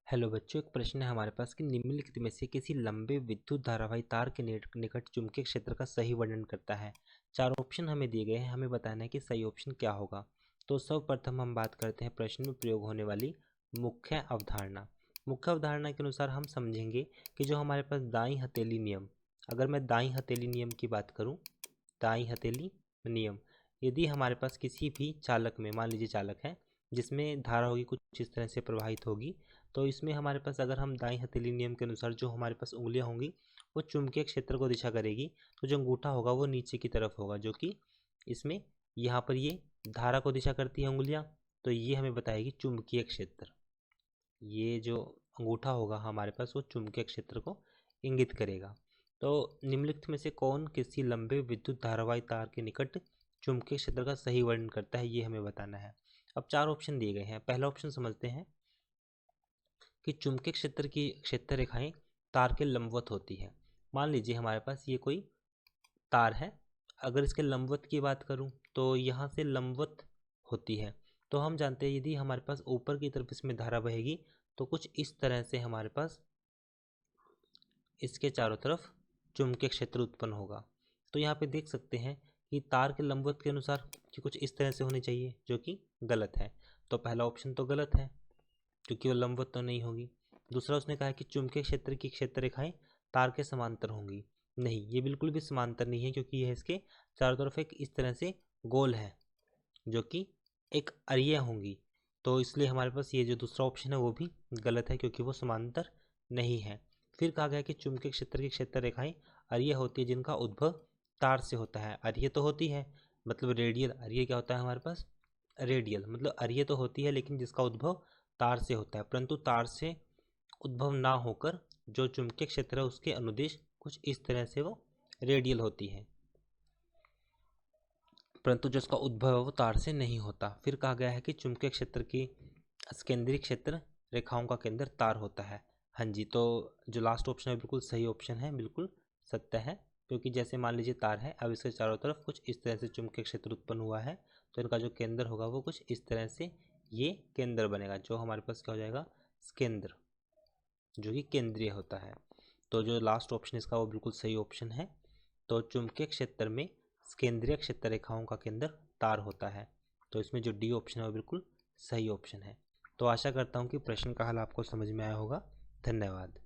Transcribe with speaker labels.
Speaker 1: Hello बच्चों, एक प्रश्न है हमारे पास कि निम्नलिखित में से किसी लंबे विद्युत धारावाही तार के निकट चुंबकीय क्षेत्र का सही वर्णन करता है। चार ऑप्शन हमें दिए गए हैं, हमें बताना है कि सही ऑप्शन क्या होगा। तो सर्वप्रथम हम बात करते हैं प्रश्न में प्रयोग होने वाली मुख्य अवधारणा। मुख्य अवधारणा के अनुसार हम समझेंगे कि जो हमारे पास दाईं हथेली नियम, अगर मैं दाईं हथेली नियम की बात करूँ, दाईं हथेली नियम, यदि हमारे पास किसी भी चालक में, मान लीजिए चालक है जिसमें धारा होगी कुछ इस तरह से प्रवाहित होगी, तो इसमें हमारे पास अगर हम दाईं हथेली नियम के अनुसार जो हमारे पास उंगलियां होंगी वो चुंबकीय क्षेत्र को दिशा करेगी, तो जो अंगूठा होगा वो नीचे की तरफ होगा, जो कि इसमें यहाँ पर ये धारा को दिशा करती है उंगलियां, तो ये हमें बताएगी चुंबकीय क्षेत्र। ये जो अंगूठा होगा हमारे पास वो चुंबकीय क्षेत्र को इंगित करेगा। तो निम्नलिखित में से कौन किसी लंबे विद्युत धारावाही तार के निकट चुंबकीय क्षेत्र का सही वर्णन करता है, ये हमें बताना है। अब चार ऑप्शन दिए गए हैं। पहला ऑप्शन समझते हैं कि चुंबकीय क्षेत्र की क्षेत्र रेखाएं तार के लंबवत होती है। मान लीजिए हमारे पास ये कोई तार है, अगर इसके लंबवत की बात करूं तो यहाँ से लंबवत होती है। तो हम जानते हैं यदि हमारे पास ऊपर की तरफ इसमें धारा बहेगी तो कुछ इस तरह से हमारे पास इसके चारों तरफ चुंबकीय क्षेत्र उत्पन्न होगा। तो यहाँ पे देख सकते हैं कि तार के लंबवत के अनुसार कि कुछ इस तरह से होनी चाहिए, जो कि गलत है। तो पहला ऑप्शन तो गलत है क्योंकि वो लंबवत तो नहीं होगी। दूसरा उसने कहा है कि चुंबकीय क्षेत्र की क्षेत्र रेखाएं तार के समांतर होंगी। नहीं, ये बिल्कुल भी समांतर नहीं है क्योंकि यह इसके चारों तरफ एक इस तरह से गोल है, जो कि एक अरिय होंगी। तो इसलिए हमारे पास ये जो दूसरा ऑप्शन है वो भी गलत है क्योंकि वो समांतर नहीं है। फिर कहा गया कि चुंबकीय क्षेत्र की क्षेत्र रेखाएं अरिय होती है जिनका उद्भव तार से होता है। अरिय तो होती है, मतलब रेडियल। अरिय क्या होता है हमारे पास? रेडियल मतलब अरिय तो होती है लेकिन जिसका उद्भव तार से होता है, परंतु तार से उद्भव ना होकर जो चुंबकीय क्षेत्र है उसके अनुदिश कुछ इस तरह से वो रेडियल होती है, परंतु जो उसका उद्भव है वो तार से नहीं होता। फिर कहा गया है कि चुंबकीय क्षेत्र की केंद्रीय क्षेत्र रेखाओं का केंद्र तार होता है। हाँ जी, तो जो लास्ट ऑप्शन है बिल्कुल सही ऑप्शन है, बिल्कुल सत्य है। क्योंकि जैसे मान लीजिए तार है, अब इसके चारों तरफ कुछ इस तरह से चुंबकीय क्षेत्र उत्पन्न हुआ है, तो इनका जो केंद्र होगा वो कुछ इस तरह से ये केंद्र बनेगा, जो हमारे पास क्या हो जाएगा? केंद्र, जो कि केंद्रीय होता है। तो जो लास्ट ऑप्शन इसका वो बिल्कुल सही ऑप्शन है। तो चुंबकीय क्षेत्र में केंद्रीय क्षेत्र रेखाओं का केंद्र तार होता है। तो इसमें जो डी ऑप्शन है वो बिल्कुल सही ऑप्शन है। तो आशा करता हूँ कि प्रश्न का हल आपको समझ में आया होगा। धन्यवाद।